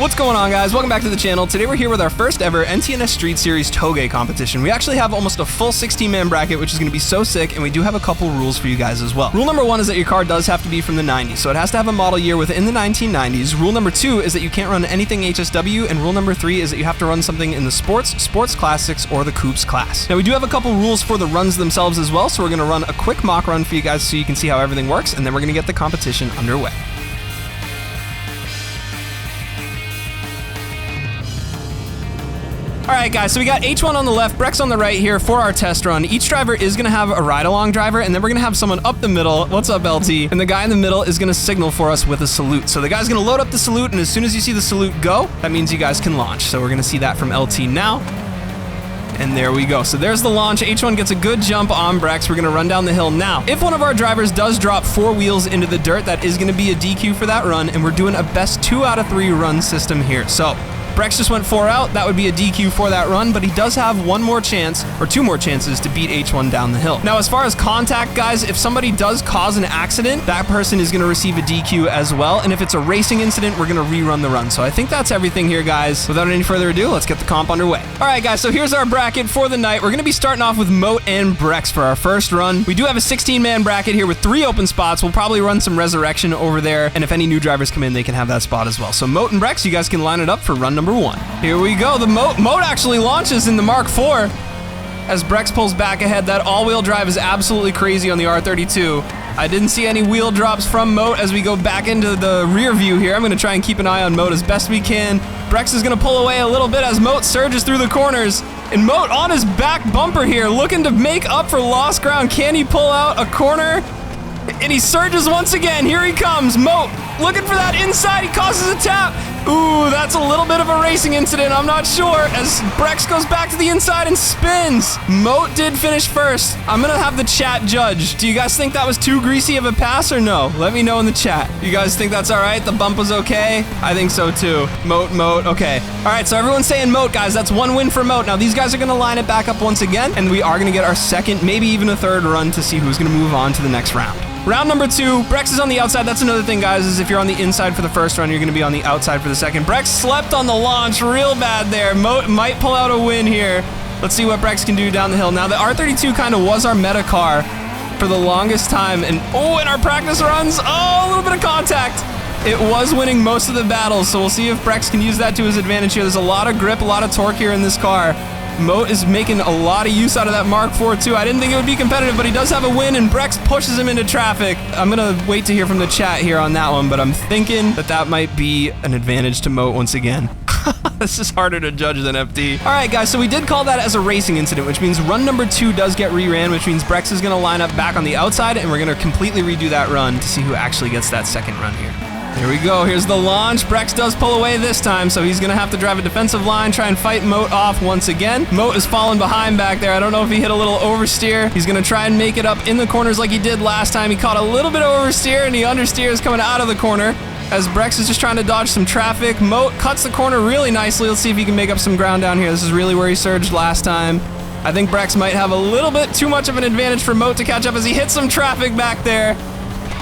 What's going on, guys? Welcome back to the channel. Today we're here with our first ever NTNS Street Series TOGUE competition. We actually have almost a full 16-man bracket, which is going to be so sick, and we do have a couple rules for you guys as well. Rule number 1 is that your car does have to be from the 90s, so it has to have a model year within the 1990s. Rule number 2 is that you can't run anything HSW, and rule number 3 is that you have to run something in the sports classics, or the coupes class. Now, we do have a couple rules for the runs themselves as well, so we're going to run a quick mock run for you guys so you can see how everything works, and then we're going to get the competition underway. Alright guys, so we got H1 on the left, Brex on the right here for our test run. Each driver is going to have a ride-along driver, and then we're going to have someone up the middle. What's up, LT? And the guy in the middle is going to signal for us with a salute. So the guy's going to load up the salute, and as soon as you see the salute go, that means you guys can launch. So we're going to see that from LT now. And there we go. So there's the launch. H1 gets a good jump on Brex. We're going to run down the hill now. If one of our drivers does drop 4 wheels into the dirt, that is going to be a DQ for that run, and we're doing a best 2 out of 3 run system here. So Brex just went 4 out. That would be a DQ for that run, but he does have 1 more chance, or 2 more chances to beat H1 down the hill. Now, as far as contact, guys, if somebody does cause an accident, that person is going to receive a DQ as well, and if it's a racing incident, we're going to rerun the run. So I think that's everything here, guys. Without any further ado, let's get the comp underway. All right, guys, so here's our bracket for the night. We're going to be starting off with Moat and Brex for our first run. We do have a 16-man bracket here with 3 open spots. We'll probably run some resurrection over there, and if any new drivers come in, they can have that spot as well. So Moat and Brex, you guys can line it up for run number 1. Here we go. The Moat actually launches in the Mark IV as Brex pulls back ahead. That all-wheel drive is absolutely crazy on the R32. I didn't see any wheel drops from Moat as we go back into the rear view here. I'm going to try and keep an eye on Moat as best we can. Brex is going to pull away a little bit as Moat surges through the corners. And Moat on his back bumper here, looking to make up for lost ground. Can he pull out a corner? And he surges once again. Here he comes. Moat looking for that inside. He causes a tap. Ooh, that's a little bit of a racing incident. I'm not sure as Brex goes back to the inside and spins. Moat did finish first. I'm going to have the chat judge. Do you guys think that was too greasy of a pass or no? Let me know in the chat. You guys think that's all right? The bump was okay? I think so too. Moat. Okay. All right, so everyone's saying Moat, guys. That's 1 win for Moat. Now, these guys are going to line it back up once again, and we are going to get our second, maybe even a third run to see who's going to move on to the next round. Round number 2, Brex is on the outside. That's another thing, guys, is if you're on the inside for the first run, you're going to be on the outside for the second. Brex slept on the launch real bad there. Moat might pull out a win here. Let's see what Brex can do down the hill. Now, the R32 kind of was our meta car for the longest time. And, oh, in our practice runs, oh, a little bit of contact. It was winning most of the battles, so we'll see if Brex can use that to his advantage here. There's a lot of grip, a lot of torque here in this car. Moat is making a lot of use out of that Mark IV too. I didn't think it would be competitive, but he does have a win, and Brex pushes him into traffic. I'm going to wait to hear from the chat here on that one, but I'm thinking that that might be an advantage to Moat once again. This is harder to judge than FD. All right, guys, so we did call that as a racing incident, which means run number 2 does get reran, which means Brex is going to line up back on the outside, and we're going to completely redo that run to see who actually gets that second run here. Here we go. Here's the launch. Brex does pull away this time, so he's going to have to drive a defensive line, try and fight Moat off once again. Moat is falling behind back there. I don't know if he hit a little oversteer. He's going to try and make it up in the corners like he did last time. He caught a little bit of oversteer, and he understeers coming out of the corner as Brex is just trying to dodge some traffic. Moat cuts the corner really nicely. Let's see if he can make up some ground down here. This is really where he surged last time. I think Brex might have a little bit too much of an advantage for Moat to catch up as he hits some traffic back there.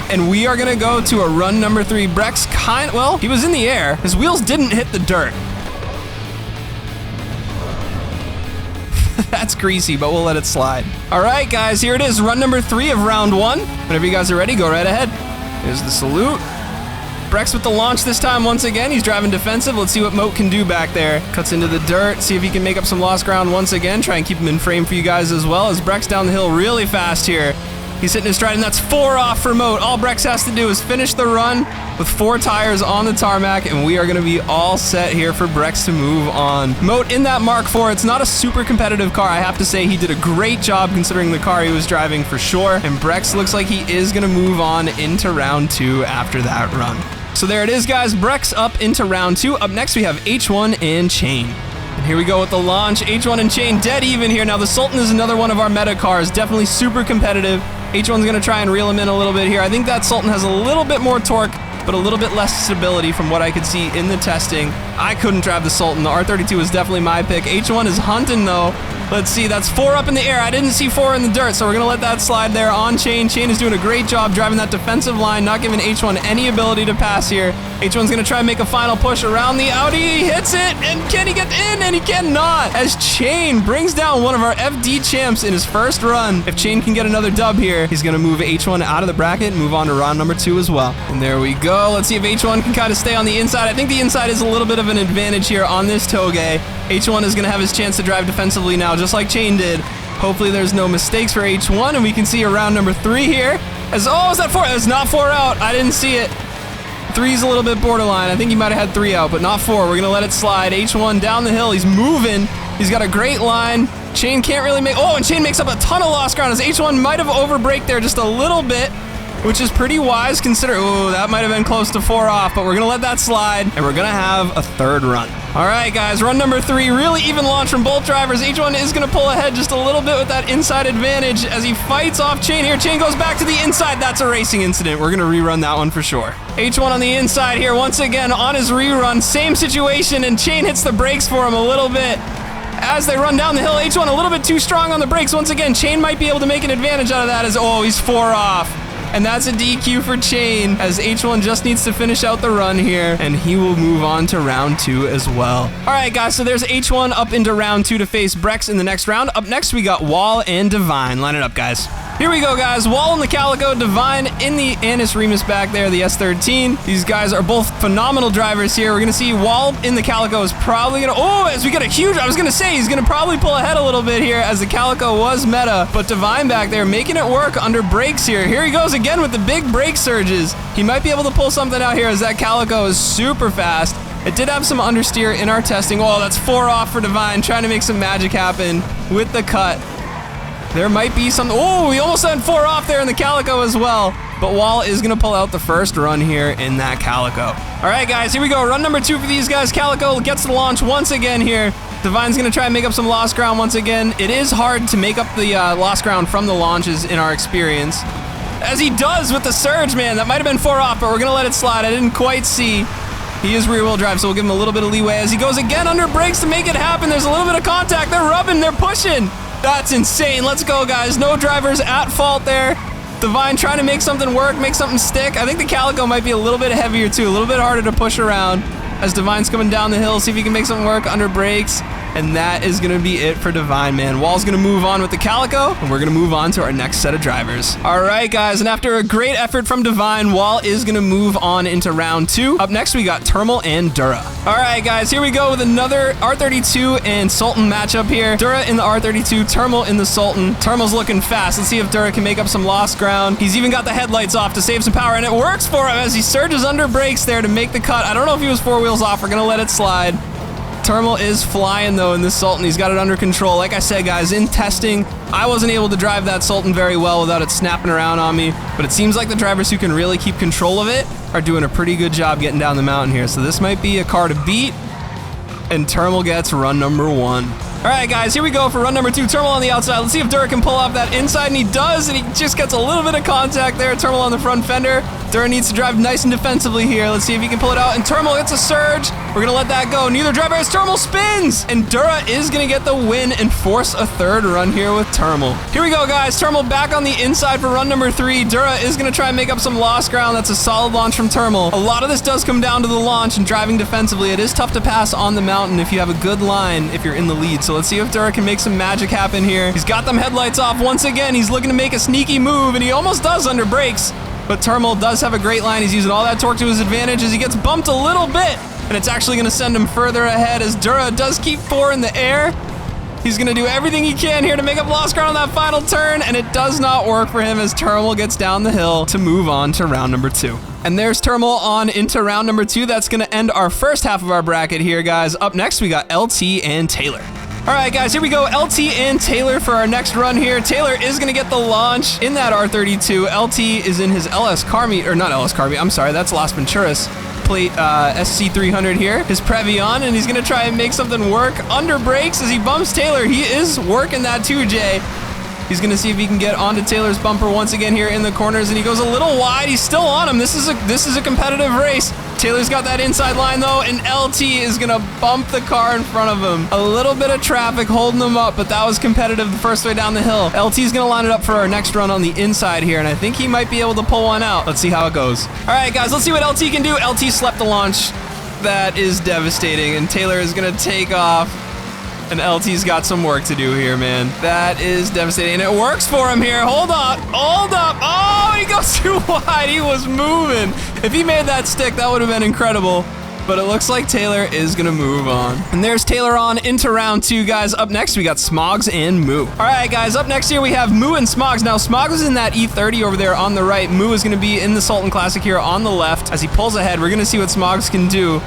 And we are going to go to a run number 3. Brex well, he was in the air. His wheels didn't hit the dirt. That's greasy, but we'll let it slide. All right, guys, here it is. Run number 3 of round 1. Whenever you guys are ready, go right ahead. Here's the salute. Brex with the launch this time once again. He's driving defensive. Let's see what Moat can do back there. Cuts into the dirt. See if he can make up some lost ground once again. Try and keep him in frame for you guys as well as Brex down the hill really fast here. He's hitting his stride, and that's 4 off for Moat. All Brex has to do is finish the run with 4 tires on the tarmac, and we are going to be all set here for Brex to move on. Moat in that Mark IV. It's not a super competitive car. I have to say he did a great job considering the car he was driving for sure, and Brex looks like he is going to move on into round 2 after that run. So there it is, guys. Brex up into round 2. Up next, we have H1 and Chain. And here we go with the launch. H1 and Chain dead even here. Now, the Sultan is another one of our meta cars. Definitely super competitive. H1's going to try and reel him in a little bit here. I think that Sultan has a little bit more torque, but a little bit less stability from what I could see in the testing. I couldn't drive the Sultan. The R32 was definitely my pick. H1 is hunting, though. Let's see, that's 4 up in the air. I didn't see 4 in the dirt, so we're gonna let that slide there on Chain. Chain is doing a great job driving that defensive line, not giving H1 any ability to pass here. H1's gonna try and make a final push around the Audi. He hits it, and can he get in? And he cannot, as Chain brings down one of our FD champs in his first run. If Chain can get another dub here, he's gonna move H1 out of the bracket and move on to round number 2 as well. And there we go. Let's see if H1 can kind of stay on the inside. I think the inside is a little bit of an advantage here on this TOGUE. H1 is gonna have his chance to drive defensively now, just like Chain did. Hopefully there's no mistakes for H1, and we can see around number 3 here. As, oh, is that 4? It's not 4 out. I didn't see it. 3's a little bit borderline. I think he might have had 3 out, but not 4. We're gonna let it slide. H1 down the hill. He's moving. He's got a great line. Chain can't really make, oh, and Chain makes up a ton of lost ground as H1 might have overbraked there just a little bit, which is pretty wise considering, oh, that might have been close to 4 off, but we're gonna let that slide, and we're gonna have a 3rd run. All right, guys, run number 3, really even launch from both drivers. H1 is gonna pull ahead just a little bit with that inside advantage as he fights off Chain here. Chain goes back to the inside. That's a racing incident. We're gonna rerun that one for sure. H1 on the inside here once again on his rerun. Same situation, and Chain hits the brakes for him a little bit. As they run down the hill, H1 a little bit too strong on the brakes. Once again, Chain might be able to make an advantage out of that as, oh, he's 4 off. And that's a DQ for Chain, as H1 just needs to finish out the run here, and he will move on to round 2 as well. All right, guys, so there's H1 up into round 2 to face Brex in the next round. Up next, we got Wall and Divine. Line it up, guys. Here we go, guys. Wall in the Calico, Divine in the Anis Remus back there, the S13. These guys are both phenomenal drivers here. We're going to see Wall in the Calico is probably going to, oh, as we get a huge, I was going to say, he's going to probably pull ahead a little bit here as the Calico was meta, but Divine back there making it work under brakes here. Here he goes again with the big brake surges. He might be able to pull something out here as that Calico is super fast. It did have some understeer in our testing. Oh, that's 4 off for Divine, trying to make some magic happen with the cut. There might be some, oh, we almost had 4 off there in the Calico as well. But Wall is gonna pull out the first run here in that Calico. All right, guys, here we go. Run number 2 for these guys. Calico gets the launch once again here. Divine's gonna try and make up some lost ground once again. It is hard to make up the lost ground from the launches in our experience. As he does with the surge, man. That might have been 4 off, but we're gonna let it slide. I didn't quite see. He is rear wheel drive, so we'll give him a little bit of leeway as he goes again under brakes to make it happen. There's a little bit of contact. They're rubbing, they're pushing. That's insane. Let's go, guys. No drivers at fault there. Divine trying to make something work, make something stick. I think the Calico might be a little bit heavier too, a little bit harder to push around as Divine's coming down the hill, see if he can make something work under brakes. And that is gonna be it for Divine, man. Wall's gonna move on with the Calico, and we're gonna move on to our next set of drivers. All right, guys, and after a great effort from Divine, Wall is gonna move on into round 2. Up next, we got Termal and Dura. All right, guys, here we go with another R32 and Sultan matchup here. Dura in the R32, Termal in the Sultan. Termal's looking fast. Let's see if Dura can make up some lost ground. He's even got the headlights off to save some power, and it works for him as he surges under brakes there to make the cut. I don't know if he was 4 wheels off. We're gonna let it slide. Termal is flying though in this Sultan. He's got it under control. Like I said, guys, in testing, I wasn't able to drive that Sultan very well without it snapping around on me, but it seems like the drivers who can really keep control of it are doing a pretty good job getting down the mountain here. So this might be a car to beat, and Termal gets run number 1. All right, guys, here we go for run number 2. Termal on the outside. Let's see if Dura can pull off that inside, and he does, and he just gets a little bit of contact there. Termal on the front fender. Dura needs to drive nice and defensively here. Let's see if he can pull it out, and Termal hits a surge. We're gonna let that go. Neither driver has Termal spins, and Dura is gonna get the win and force a 3rd run here with Termal. Here we go, guys. Termal back on the inside for run number 3. Dura is gonna try and make up some lost ground. That's a solid launch from Termal. A lot of this does come down to the launch and driving defensively. It is tough to pass on the mountain if you have a good line if you're in the lead. So let's see if Dura can make some magic happen here. He's got them headlights off once again. He's looking to make a sneaky move, and he almost does under brakes. But Termal does have a great line. He's using all that torque to his advantage as he gets bumped a little bit, and it's actually going to send him further ahead as Dura does keep 4 in the air. He's going to do everything he can here to make up lost ground on that final turn, and it does not work for him as Termal gets down the hill to move on to round number 2. And there's Termal on into round number 2. That's going to end our first half of our bracket here, guys. Up next, we got LT and Taylor. All right, guys, here we go. LT and Taylor for our next run here. Taylor is going to get the launch in that R32. LT is in his LS car meet, or not LS car meet, I'm sorry, that's Las Venturas plate SC300 here. His Previon, and he's going to try and make something work under brakes as he bumps Taylor. He is working that 2J. He's going to see if he can get onto Taylor's bumper once again here in the corners, and he goes a little wide. He's still on him. This is a competitive race. Taylor's got that inside line, though, and LT is going to bump the car in front of him. A little bit of traffic holding him up, but that was competitive the first way down the hill. LT's going to line it up for our next run on the inside here, and I think he might be able to pull one out. Let's see how it goes. All right, guys, let's see what LT can do. LT slept the launch. That is devastating, and Taylor is going to take off. And LT's got some work to do here, man. That is devastating. And it works for him here. Hold up. Hold up. Oh, he goes too wide. He was moving. If he made that stick, that would have been incredible. But it looks like Taylor is going to move on. And there's Taylor on into round 2, guys. Up next, we got Smogs and Moo. All right, guys. Up next here, we have Moo and Smogs. Now, Smogs is in that E30 over there on the right. Moo is going to be in the Sultan Classic here on the left. As he pulls ahead, we're going to see what Smogs can do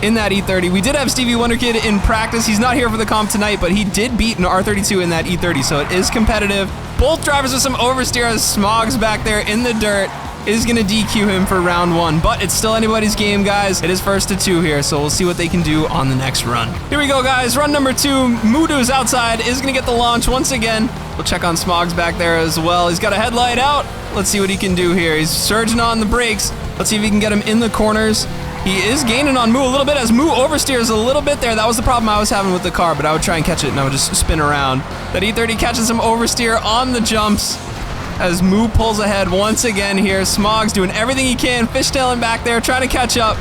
in that E30. We did have Stevie Wonder Kid in practice. He's not here for the comp tonight, but he did beat an R32 in that E30, so it is competitive. Both drivers with some oversteer as Smogs back there in the dirt is going to DQ him for round 1, but it's still anybody's game, guys. It is 1st to 2 here, so we'll see what they can do on the next run. Here we go, guys. Run number 2. Mudu's outside, is going to get the launch once again. We'll check on Smogs back there as well. He's got a headlight out. Let's see what he can do here. He's surging on the brakes. Let's see if he can get him in the corners. He is gaining on Moo a little bit as Moo oversteers a little bit there. That was the problem I was having with the car, but I would try and catch it and I would just spin around. That E30 catches some oversteer on the jumps as Moo pulls ahead once again here. Smogs doing everything he can, fishtailing back there, trying to catch up.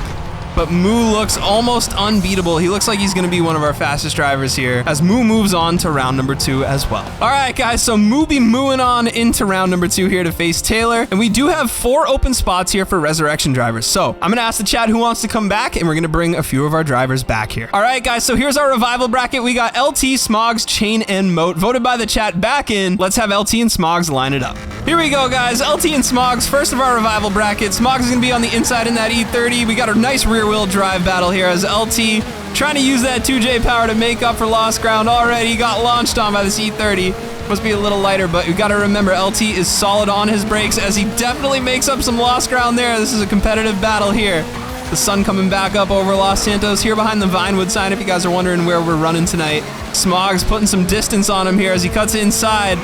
But Moo looks almost unbeatable. He looks like he's going to be one of our fastest drivers here as Moo moves on to round number 2 as well. All right, guys, so Moo be mooing on into round number 2 here to face Taylor. And we do have 4 open spots here for resurrection drivers. So I'm going to ask the chat who wants to come back, and we're going to bring a few of our drivers back here. All right, guys, so here's our revival bracket. We got LT, Smogs, Chain, and Moat voted by the chat back in. Let's have LT and Smogs line it up. Here we go, guys. LT and Smogs, first of our revival bracket. Smogs is going to be on the inside in that E30. We got a nice rear-wheel drive battle here as LT trying to use that 2J power to make up for lost ground. Already got launched on by this E30. Must be a little lighter, but you got to remember LT is solid on his brakes as he definitely makes up some lost ground there. This is a competitive battle here. The sun coming back up over Los Santos here behind the Vinewood sign, if you guys are wondering where we're running tonight. Smogs putting some distance on him here as he cuts inside.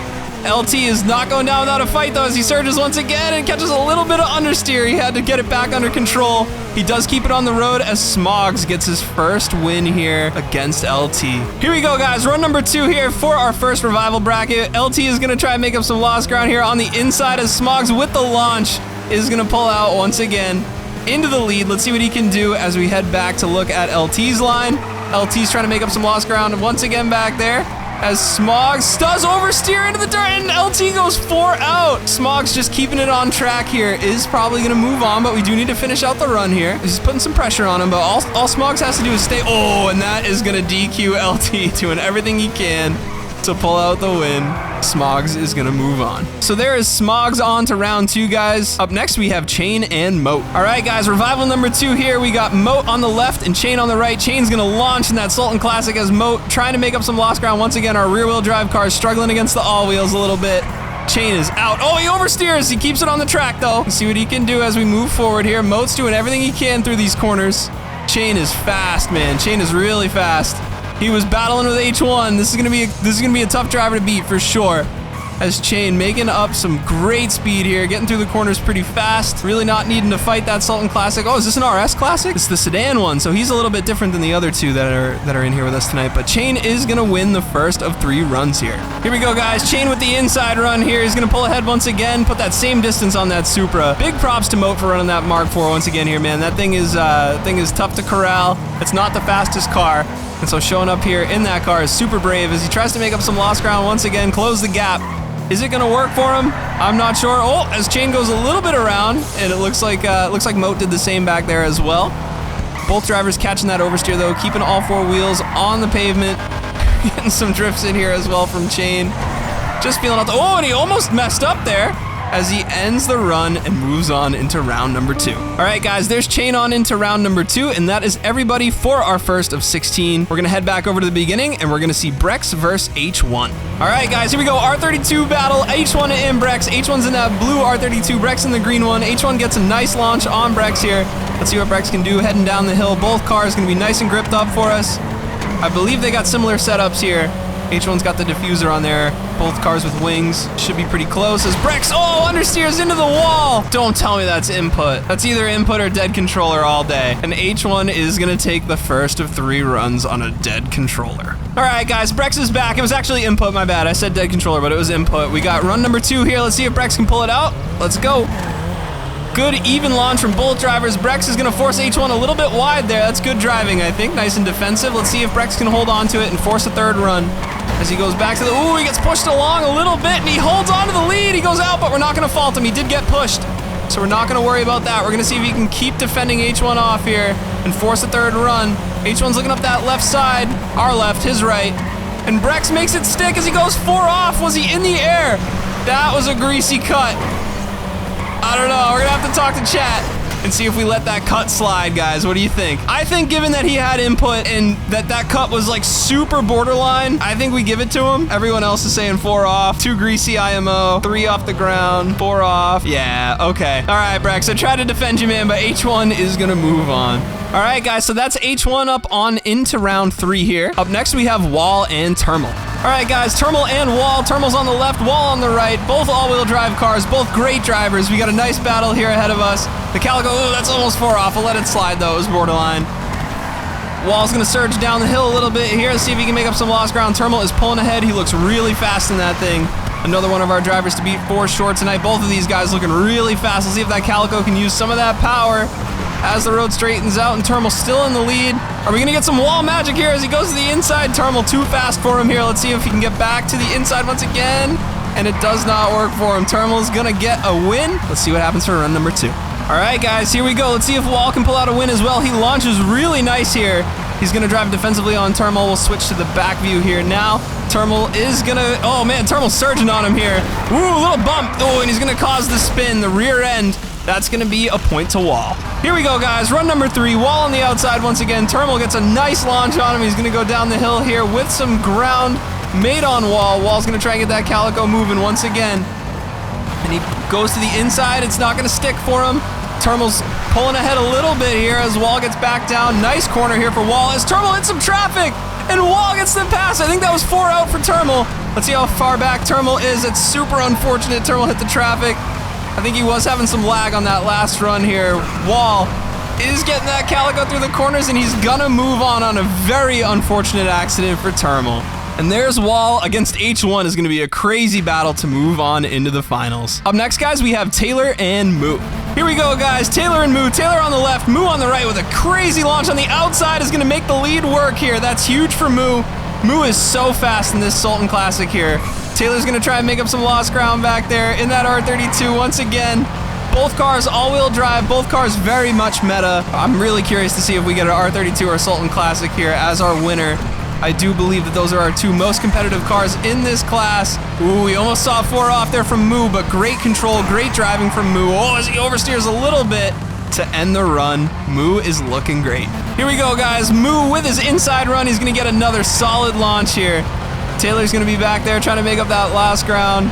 LT is not going down without a fight, though, as he surges once again and catches a little bit of understeer. He had to get it back under control. He does keep it on the road as Smogs gets his first win here against LT. Here we go, guys. Run number 2 here for our first revival bracket. LT is going to try and make up some lost ground here on the inside as Smogs with the launch is going to pull out once again into the lead. Let's see what he can do as we head back to look at LT's line. LT's trying to make up some lost ground once again back there as Smogs does oversteer into the dirt and LT goes 4 out. Smogs just keeping it on track here, is probably going to move on, but we do need to finish out the run here. He's putting some pressure on him, but all Smogs has to do is stay. Oh, and that is going to DQ LT, doing everything he can to pull out the win. Smogs is going to move on. So there is Smogs on to round 2, guys. Up next, we have Chain and Moat. All right, guys, revival number 2 here. We got Moat on the left and Chain on the right. Chain's going to launch in that Sultan Classic as Moat trying to make up some lost ground. Once again, our rear-wheel drive car is struggling against the all-wheels a little bit. Chain is out. Oh, he oversteers. He keeps it on the track, though. Let's see what he can do as we move forward here. Moat's doing everything he can through these corners. Chain is fast, man. Chain is really fast. He was battling with H1. This is gonna be a tough driver to beat for sure. As Chain making up some great speed here, getting through the corners pretty fast. Really not needing to fight that Sultan Classic. Oh, is this an RS Classic? It's the sedan one, so he's a little bit different than the other 2 that are in here with us tonight. But Chain is gonna win the first of 3 runs here. Here we go, guys. Chain with the inside run here. He's gonna pull ahead once again, put that same distance on that Supra. Big props to Moat for running that Mark IV once again here, man. That thing is tough to corral. It's not the fastest car. And so showing up here in that car is super brave as he tries to make up some lost ground once again, close the gap. Is it gonna work for him? I'm not sure. Oh, as Chain goes a little bit around, and it looks like Moat did the same back there as well. Both drivers catching that oversteer though, keeping all 4 wheels on the pavement. Getting some drifts in here as well from Chain. Just feeling out the, oh, and he almost messed up there as he ends the run and moves on into round number 2. All right, guys, there's Chain on into round number 2, and that is everybody for our first of 16. We're gonna head back over to the beginning, and we're gonna see Brex versus H1. All right, guys, here we go. R32 battle, H1 and Brex. H1's in that blue R32, Brex in the green one. H1 gets a nice launch on Brex here. Let's see what Brex can do heading down the hill. Both cars gonna be nice and gripped up for us. I believe they got similar setups here H1's got the diffuser on there. Both cars with wings. Should be pretty close as Brex, oh, understeers into the wall. Don't tell me that's input. That's either input or dead controller all day. And H1 is gonna take the first of 3 runs on a dead controller. All right, guys, Brex is back. It was actually input, my bad. I said dead controller, but it was input. We got run number 2 here. Let's see if Brex can pull it out. Let's go. Good even launch from both drivers. Brex is gonna force H1 a little bit wide there. That's good driving, I think. Nice and defensive. Let's see if Brex can hold on to it and force a 3rd run. As he goes back to the, ooh, he gets pushed along a little bit and he holds on to the lead. He goes out, but we're not gonna fault him. He did get pushed. So we're not gonna worry about that. We're gonna see if he can keep defending H1 off here and force a 3rd run. H1's looking up that left side, our left, his right. And Brex makes it stick as he goes 4 off. Was he in the air? That was a greasy cut. I don't know, we're gonna have to talk to chat and see if we let that cut slide, guys. What do you think? I think given that he had input and that cut was like super borderline, I think we give it to him. Everyone else is saying 4 off, 2 greasy IMO, 3 off the ground, 4 off. Yeah, okay. All right, Brex, I tried to defend you, man, but H1 is gonna move on. All right, guys, so that's H1 up on into round 3 here. Up next, we have Wall and Termal. All right, guys, Termal and Wall. Termal's on the left, Wall on the right. Both all-wheel drive cars, both great drivers. We got a nice battle here ahead of us. The Calico, ooh, that's almost 4 off. We'll let it slide, though. It was borderline. Wall's gonna surge down the hill a little bit here. Let's see if he can make up some lost ground. Termal is pulling ahead. He looks really fast in that thing. Another one of our drivers to beat 4 short tonight. Both of these guys looking really fast. Let's see if that Calico can use some of that power as the road straightens out, and Termal's still in the lead. Are we gonna get some wall magic here as he goes to the inside? Termal too fast for him here. Let's see if he can get back to the inside once again. And it does not work for him. Termal's gonna get a win. Let's see what happens for run number 2. All right, guys, here we go. Let's see if Wall can pull out a win as well. He launches really nice here. He's gonna drive defensively on Termal. We'll switch to the back view here now. Termal is gonna, oh man, Termal's surging on him here. Ooh, a little bump. Oh, and he's gonna cause the spin, the rear end. That's gonna be a point to Wall. Here we go, guys. Run number 3. Wall on the outside once again. Termal gets a nice launch on him. He's gonna go down the hill here with some ground made on Wall. Wall's gonna try and get that Calico moving once again. And he goes to the inside. It's not gonna stick for him. Termal's pulling ahead a little bit here as Wall gets back down. Nice corner here for Wall as Termal hits some traffic and Wall gets the pass. I think that was 4 out for Termal. Let's see how far back Termal is. It's super unfortunate Termal hit the traffic. I think he was having some lag on that last run here. Wall is getting that Calico through the corners and he's gonna move on a very unfortunate accident for Termal. And there's Wall against H1 is gonna be a crazy battle to move on into the finals. Up next, guys, we have Taylor and Moo. Here we go, guys, Taylor and Moo. Taylor on the left, Moo on the right with a crazy launch on the outside is gonna make the lead work here. That's huge for Moo. Moo is so fast in this Sultan Classic here. Taylor's gonna try and make up some lost ground back there in that R32 once again. Both cars all-wheel drive, both cars very much meta. I'm really curious to see if we get an R32 or a Sultan Classic here as our winner. I do believe that those are our 2 most competitive cars in this class. Ooh, we almost saw 4 off there from Moo, but great control, great driving from Moo. Oh, as he oversteers a little bit to end the run. Moo is looking great. Here we go, guys. Moo with his inside run. He's gonna get another solid launch here. Taylor's gonna be back there trying to make up that last ground.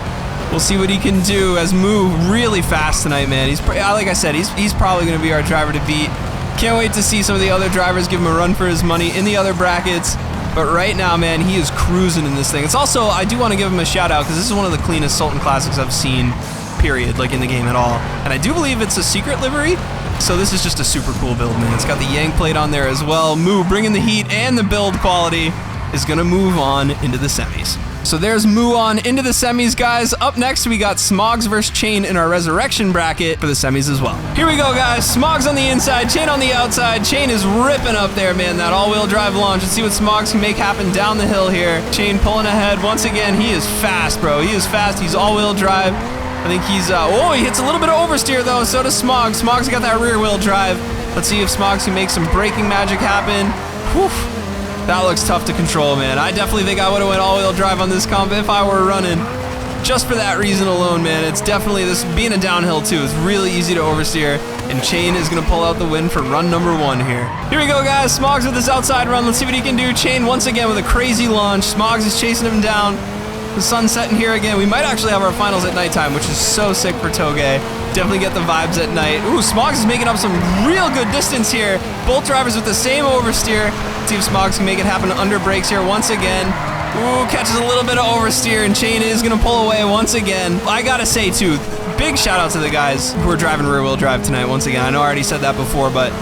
We'll see what he can do as Moo really fast tonight, man. He's, like I said, he's probably gonna be our driver to beat. Can't wait to see some of the other drivers give him a run for his money in the other brackets. But right now, man, he is cruising in this thing. It's also, I do want to give him a shout out because this is one of the cleanest Sultan Classics I've seen, period, like in the game at all. And I do believe it's a secret livery. So this is just a super cool build, man. It's got the Yang plate on there as well. Moo bringing the heat and the build quality is gonna move on into the semis. So there's Moo on into the semis, guys. Up next, we got Smogs versus Chain in our resurrection bracket for the semis as well. Here we go, guys. Smogs on the inside, Chain on the outside. Chain is ripping up there, man, that all-wheel drive launch. Let's see what Smogs can make happen down the hill here. Chain pulling ahead. Once again, he is fast, bro. He is fast. He's all-wheel drive. I think he's, oh, he hits a little bit of oversteer, though. So does Smogs. Smogs got that rear-wheel drive. Let's see if Smogs can make some braking magic happen. Whew. That looks tough to control, man. I definitely think I would have went all-wheel drive on this comp if I were running. Just for that reason alone, man. It's definitely, this being a downhill too, it's really easy to oversteer. And Chain is gonna pull out the win for run number 1 here. Here we go, guys. Smogs with this outside run. Let's see what he can do. Chain once again with a crazy launch. Smogs is chasing him down. The sun's setting here again. We might actually have our finals at nighttime, which is so sick for TOGUE. Definitely get the vibes at night. Ooh, Smogs is making up some real good distance here. Both drivers with the same oversteer. Let's see if Smogs can make it happen under brakes here once again. Ooh, catches a little bit of oversteer, and Chain is gonna pull away once again. I gotta say too, big shout out to the guys who are driving rear wheel drive tonight once again. I know I already said that before, but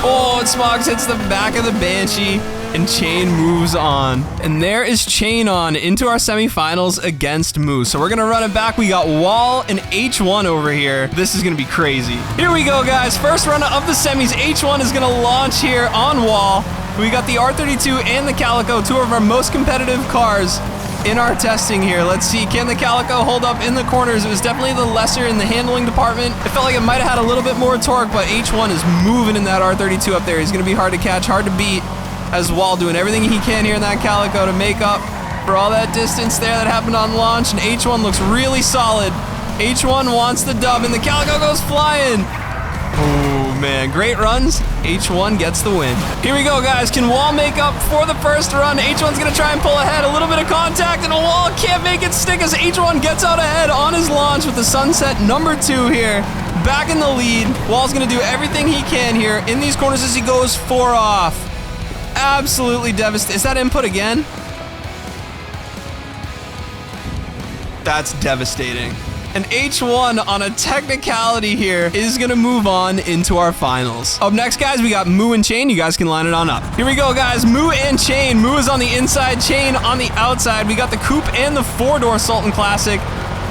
oh, Smogs hits the back of the Banshee, and Chain moves on. And there is Chain on into our semifinals against Moo. So we're gonna run it back. We got Wall and H1 over here. This is gonna be crazy. Here we go, guys. First run of the semis. H1 is gonna launch here on Wall. We got the R32 and the Calico, two of our most competitive cars in our testing here. Let's see, can the Calico hold up in the corners? It was definitely the lesser in the handling department. It felt like it might have had a little bit more torque, but H1 is moving in that R32 up there. He's gonna be hard to catch, hard to beat, as Wall doing everything he can here in that Calico to make up for all that distance there that happened on launch, and H1 looks really solid. H1 wants the dub, and the Calico goes flying. Oh man, great runs. H1 gets the win. Here we go, guys. Can Wall make up for the first run? H1's gonna try and pull ahead. A little bit of contact, and Wall can't make it stick as H1 gets out ahead on his launch with the Sunset number 2 here. Back in the lead. Wall's gonna do everything he can here in these corners as he goes 4 off. Absolutely devastating. Is that input again? That's devastating. And H1 on a technicality here is gonna move on into our finals. Up next, guys, we got Moo and Chain. You guys can line it on up. Here we go, guys. Moo and Chain. Moo is on the inside, Chain on the outside. We got the coupe and the 4-door Sultan Classic.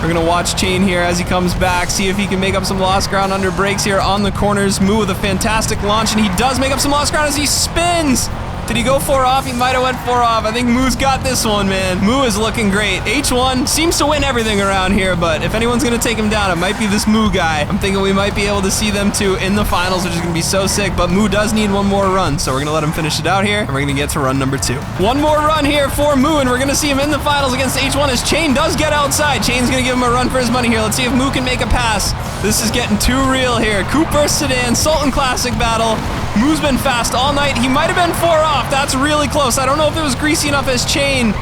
We're gonna watch Chain here as he comes back, see if he can make up some lost ground under brakes here on the corners. Moo with a fantastic launch, and he does make up some lost ground as he spins. Did he go 4 off? He might have went 4 off. I think Moo's got this one, man. Moo is looking great. H1 seems to win everything around here, but if anyone's gonna take him down, it might be this Moo guy. I'm thinking we might be able to see them two in the finals, which is gonna be so sick, but Moo does need one more run, so we're gonna let him finish it out here, and we're gonna get to run number 2. One more run here for Moo, and we're gonna see him in the finals against H1 as Chain does get outside. Chain's gonna give him a run for his money here. Let's see if Moo can make a pass. This is getting too real here. Coupe versus Sedan, Sultan Classic battle. Moo's been fast all night. He might have been 4 off. That's really close. I don't know if it was greasy enough as Chain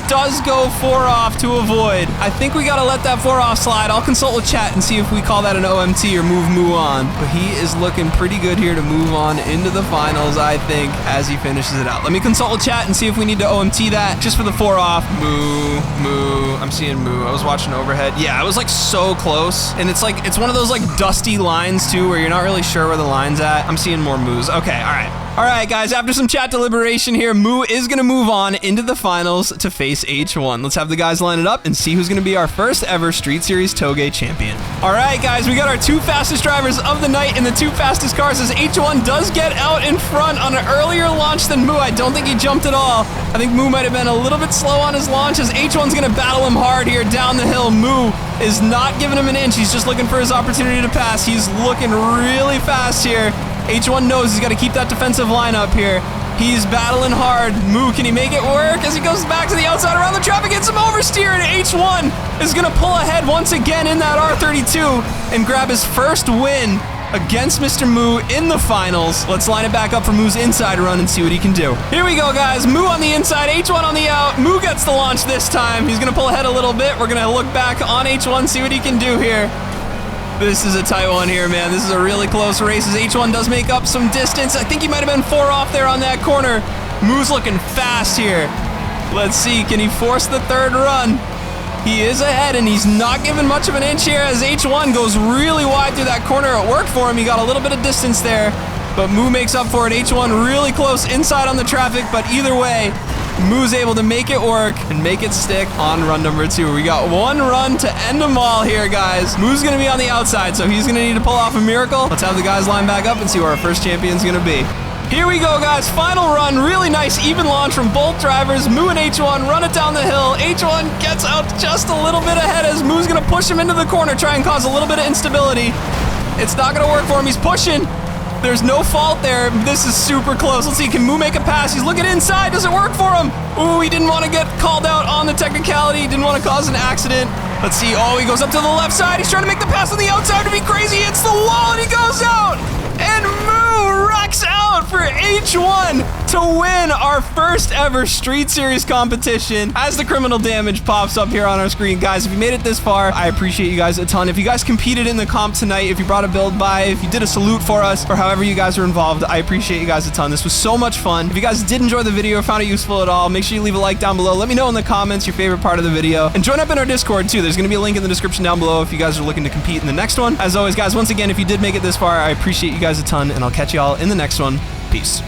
does go 4 off to avoid. I think we gotta let that 4 off slide. I'll consult with chat and see if we call that an OMT or move Moo on. But he is looking pretty good here to move on into the finals, I think, as he finishes it out. Let me consult with chat and see if we need to OMT that just for the 4 off. Moo, Moo. I'm seeing Moo. I was watching overhead. Yeah, I was like so close. And it's like, it's one of those like dusty lines too where you're not really sure where the line's at. I'm seeing more Moos. Okay, all right. All right, guys, after some chat deliberation here, Moo is going to move on into the finals to face H1. Let's have the guys line it up and see who's going to be our first ever Street Series TOGUE champion. All right, guys, we got our 2 fastest drivers of the night in the 2 fastest cars as H1 does get out in front on an earlier launch than Moo. I don't think he jumped at all. I think Moo might have been a little bit slow on his launch as H1's going to battle him hard here down the hill. Moo is not giving him an inch. He's just looking for his opportunity to pass. He's looking really fast here. H1 knows he's got to keep that defensive line up here. He's battling hard. Moo, can he make it work as he goes back to the outside around the traffic, gets some oversteer, and H1 is going to pull ahead once again in that R32 and grab his first win against Mr. Moo in the finals. Let's line it back up for Moo's inside run and see what he can do. Here we go, guys. Moo on the inside, H1 on the out. Moo gets the launch this time. He's going to pull ahead a little bit. We're going to look back on H1, see what he can do here. This is a tight one here, man. This is a really close race as H1 does make up some distance. I think he might have been 4 off there on that corner. Moo's looking fast here. Let's see, can he force the 3rd run? He is ahead, and he's not giving much of an inch here as H1 goes really wide through that corner. It worked for him. He got a little bit of distance there, but Moo makes up for it. H1 really close inside on the traffic, but either way, Moo's able to make it work and make it stick on run number 2. We got 1 run to end them all here, guys. Moo's going to be on the outside, so he's going to need to pull off a miracle. Let's have the guys line back up and see where our first champion's going to be. Here we go, guys. Final run. Really nice even launch from both drivers. Moo and H1 run it down the hill. H1 gets out just a little bit ahead as Moo's going to push him into the corner, try and cause a little bit of instability. It's not going to work for him. He's pushing. There's no fault there. This is super close. Let's see, can Moo make a pass? He's looking inside. Does it work for him? Ooh, he didn't want to get called out on the technicality. He didn't want to cause an accident. Let's see. Oh, he goes up to the left side. He's trying to make the pass on the outside to be crazy. Hits the wall and he goes out. And Moo wrecks out for H1 to win our first ever Street Series competition as the criminal damage pops up here on our screen. Guys, if you made it this far, I appreciate you guys a ton. If you guys competed in the comp tonight, if you brought a build by, if you did a salute for us, or however you guys are involved, I appreciate you guys a ton. This was so much fun. If you guys did enjoy the video or found it useful at all, make sure you leave a like down below. Let me know in the comments your favorite part of the video. And join up in our Discord too. There's going to be a link in the description down below if you guys are looking to compete in the next one. As always, guys, once again, if you did make it this far, I appreciate you guys a ton, and I'll catch you all in the next one. Peace.